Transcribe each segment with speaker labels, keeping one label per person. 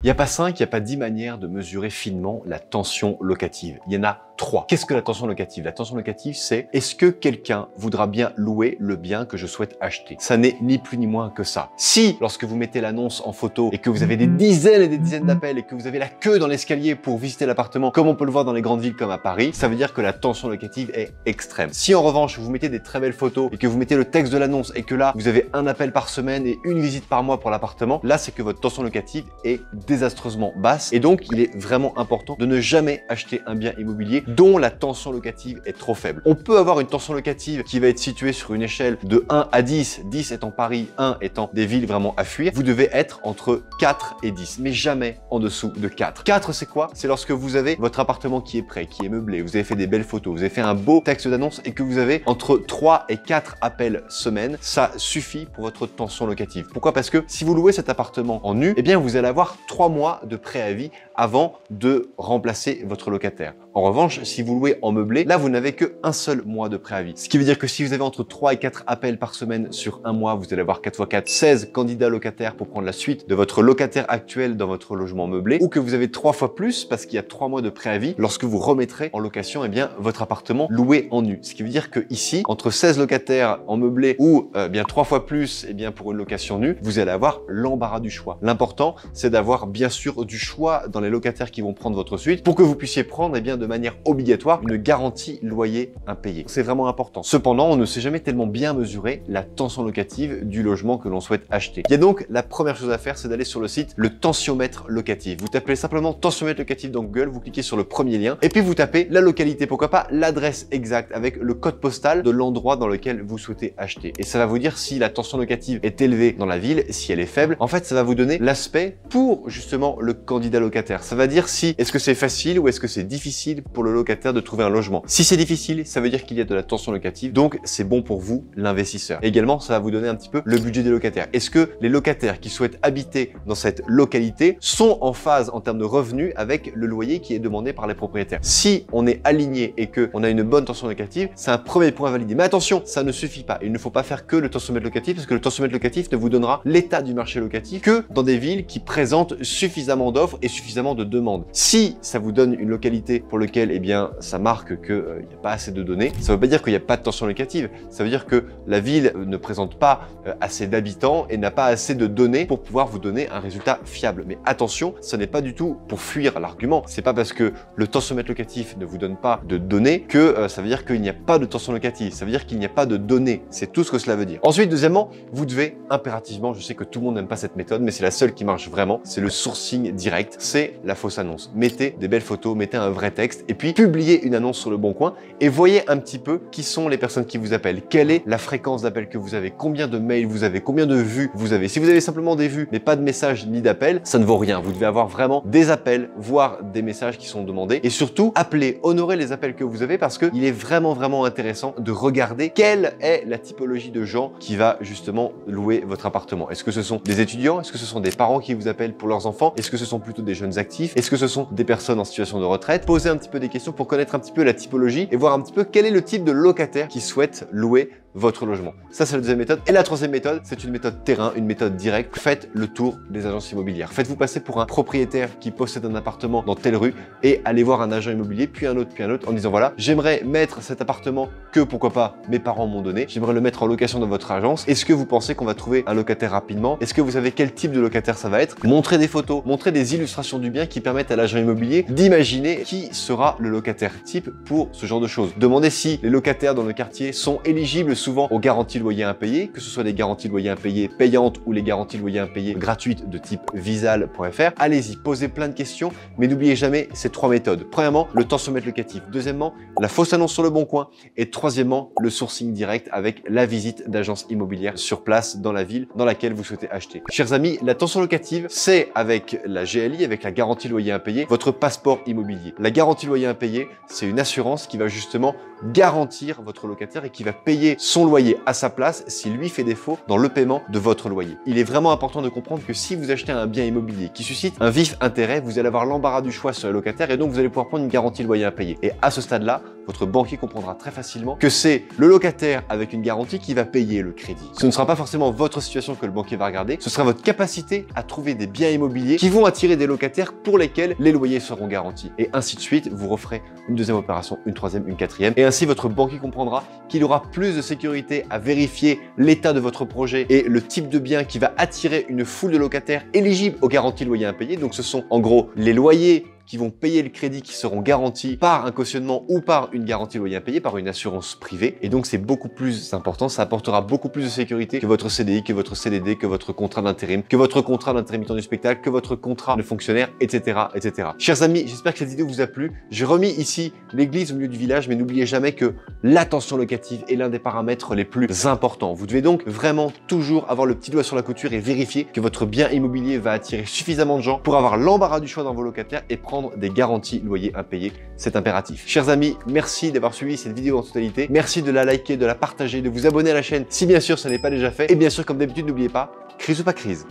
Speaker 1: Il n'y a pas 5, il n'y a pas 10 manières de mesurer finement la tension locative. Il y en a 3. Qu'est-ce que la tension locative? La tension locative, c'est est-ce que quelqu'un voudra bien louer le bien que je souhaite acheter? Ça n'est ni plus ni moins que ça. Si, lorsque vous mettez l'annonce en photo et que vous avez des dizaines et des dizaines d'appels et que vous avez la queue dans l'escalier pour visiter l'appartement, comme on peut le voir dans les grandes villes comme à Paris, ça veut dire que la tension locative est extrême. Si en revanche, vous mettez des très belles photos et que vous mettez le texte de l'annonce et que là, vous avez un appel par semaine et une visite par mois pour l'appartement, là, c'est que votre tension locative est désastreusement basse et donc il est vraiment important de ne jamais acheter un bien immobilier dont la tension locative est trop faible. On peut avoir une tension locative qui va être située sur une échelle de 1 à 10, 10 étant Paris, 1 étant des villes vraiment à fuir. Vous devez être entre 4 et 10, mais jamais en dessous de 4. 4, c'est quoi? C'est lorsque vous avez votre appartement qui est prêt, qui est meublé, vous avez fait des belles photos, vous avez fait un beau texte d'annonce et que vous avez entre 3 et 4 appels semaine, ça suffit pour votre tension locative. Pourquoi? Parce que si vous louez cet appartement en nu, eh bien vous allez avoir 3 mois de préavis avant de remplacer votre locataire. En revanche, si vous louez en meublé, là vous n'avez qu'un seul mois de préavis. Ce qui veut dire que si vous avez entre 3 et 4 appels par semaine sur un mois, vous allez avoir 4 x 4, 16 candidats locataires pour prendre la suite de votre locataire actuel dans votre logement meublé, ou que vous avez 3 fois plus parce qu'il y a 3 mois de préavis lorsque vous remettrez en location eh bien, votre appartement loué en nu. Ce qui veut dire que ici, entre 16 locataires en meublé ou bien 3 fois plus eh bien, pour une location nue, vous allez avoir l'embarras du choix. L'important, c'est d'avoir bien sûr du choix dans les locataires qui vont prendre votre suite pour que vous puissiez prendre eh bien, de manière obligatoire une garantie loyer impayé. C'est vraiment important. Cependant, on ne sait jamais tellement bien mesurer la tension locative du logement que l'on souhaite acheter. Il y a donc la première chose à faire, c'est d'aller sur le site le tensiomètre locatif. Vous tapez simplement tensiomètre locatif dans Google, vous cliquez sur le premier lien et puis vous tapez la localité, pourquoi pas l'adresse exacte avec le code postal de l'endroit dans lequel vous souhaitez acheter. Et ça va vous dire si la tension locative est élevée dans la ville, si elle est faible. En fait, ça va vous donner l'aspect pour justement le candidat locataire. Ça va dire si est-ce que c'est facile ou est-ce que c'est difficile pour le locataire de trouver un logement. Si c'est difficile, ça veut dire qu'il y a de la tension locative, donc c'est bon pour vous, l'investisseur. Également, ça va vous donner un petit peu le budget des locataires. Est-ce que les locataires qui souhaitent habiter dans cette localité sont en phase en termes de revenus avec le loyer qui est demandé par les propriétaires? Si on est aligné et que on a une bonne tension locative, c'est un premier point à valider. Mais attention, ça ne suffit pas. Il ne faut pas faire que le tensiomètre locatif parce que le tensiomètre locatif ne vous donnera l'état du marché locatif que dans des villes qui présentent suffisamment d'offres et suffisamment de demandes. Si ça vous donne une localité pour laquelle eh bien, ça marque qu'il n'y a pas assez de données, ça ne veut pas dire qu'il n'y a pas de tension locative. Ça veut dire que la ville ne présente pas assez d'habitants et n'a pas assez de données pour pouvoir vous donner un résultat fiable. Mais attention, ce n'est pas du tout pour fuir l'argument. C'est pas parce que le tensiomètre locatif ne vous donne pas de données que ça veut dire qu'il n'y a pas de tension locative. Ça veut dire qu'il n'y a pas de données. C'est tout ce que cela veut dire. Ensuite, deuxièmement, vous devez impérativement, je sais que tout le monde n'aime pas cette méthode, mais c'est la seule qui marche vraiment, c'est le sourcing direct. C'est la fausse annonce. Mettez des belles photos, mettez un vrai texte et puis publiez une annonce sur le Bon Coin et voyez un petit peu qui sont les personnes qui vous appellent, quelle est la fréquence d'appel que vous avez, combien de mails vous avez, combien de vues vous avez. Si vous avez simplement des vues mais pas de messages ni d'appels, ça ne vaut rien. Vous devez avoir vraiment des appels, voire des messages qui sont demandés et surtout appelez, honorez les appels que vous avez parce qu'il est vraiment intéressant de regarder quelle est la typologie de gens qui va justement louer votre appartement. Est-ce que ce sont des étudiants? Est-ce que ce sont des parents qui vous appellent pour leurs enfants? Est-ce que ce sont plutôt des jeunes actifs? Est-ce que ce sont des personnes en situation de retraite? Posez un petit peu des questions pour connaître un petit peu la typologie et voir un petit peu quel est le type de locataire qui souhaite louer votre logement. Ça, c'est la deuxième méthode. Et la troisième méthode, c'est une méthode terrain, une méthode directe. Faites le tour des agences immobilières. Faites-vous passer pour un propriétaire qui possède un appartement dans telle rue et allez voir un agent immobilier, puis un autre, en disant voilà, j'aimerais mettre cet appartement que, pourquoi pas, mes parents m'ont donné. J'aimerais le mettre en location dans votre agence. Est-ce que vous pensez qu'on va trouver un locataire rapidement? Est-ce que vous savez quel type de locataire ça va être? Montrez des photos, montrez des illustrations du bien qui permettent à l'agent immobilier d'imaginer qui sera le locataire type pour ce genre de choses. Demandez si les locataires dans le quartier sont éligibles souvent aux garanties loyer impayées, que ce soit les garanties loyer impayées payantes ou les garanties loyer impayées gratuites de type visal.fr. Allez-y, posez plein de questions, mais n'oubliez jamais ces 3 méthodes. Premièrement, le tensiomètre locatif. Deuxièmement, la fausse annonce sur le Bon Coin. Et troisièmement, le sourcing direct avec la visite d'agences immobilières sur place dans la ville dans laquelle vous souhaitez acheter. Chers amis, la tension locative, c'est avec la GLI, avec la garantie loyer impayé, votre passeport immobilier. La garantie loyer impayé, c'est une assurance qui va justement garantir votre locataire et qui va payer son loyer à sa place s'il lui fait défaut dans le paiement de votre loyer. Il est vraiment important de comprendre que si vous achetez un bien immobilier qui suscite un vif intérêt, vous allez avoir l'embarras du choix sur le locataire et donc vous allez pouvoir prendre une garantie loyer impayé. Et à ce stade-là, votre banquier comprendra très facilement que c'est le locataire avec une garantie qui va payer le crédit. Ce ne sera pas forcément votre situation que le banquier va regarder, ce sera votre capacité à trouver des biens immobiliers qui vont attirer des locataires pour lesquels les loyers seront garantis. Et ainsi de suite, vous referez une deuxième opération, une troisième, une quatrième. Et ainsi, votre banquier comprendra qu'il aura plus de sécurité à vérifier l'état de votre projet et le type de bien qui va attirer une foule de locataires éligibles aux garanties loyers impayés. Donc ce sont en gros les loyers qui vont payer le crédit qui seront garantis par un cautionnement ou par une garantie loyer impayé, par une assurance privée. Et donc, c'est beaucoup plus important. Ça apportera beaucoup plus de sécurité que votre CDI, que votre CDD, que votre contrat d'intérim, que votre contrat d'intermittent du spectacle, que votre contrat de fonctionnaire, etc., etc. Chers amis, j'espère que cette vidéo vous a plu. J'ai remis ici l'église au milieu du village, mais n'oubliez jamais que l'attention locative est l'un des paramètres les plus importants. Vous devez donc vraiment toujours avoir le petit doigt sur la couture et vérifier que votre bien immobilier va attirer suffisamment de gens pour avoir l'embarras du choix dans vos locataires et prendre des garanties loyers impayés, c'est impératif. Chers amis, merci d'avoir suivi cette vidéo en totalité. Merci de la liker, de la partager, de vous abonner à la chaîne si bien sûr ce n'est pas déjà fait. Et bien sûr, comme d'habitude, n'oubliez pas, crise ou pas crise,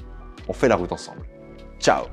Speaker 1: on fait la route ensemble. Ciao!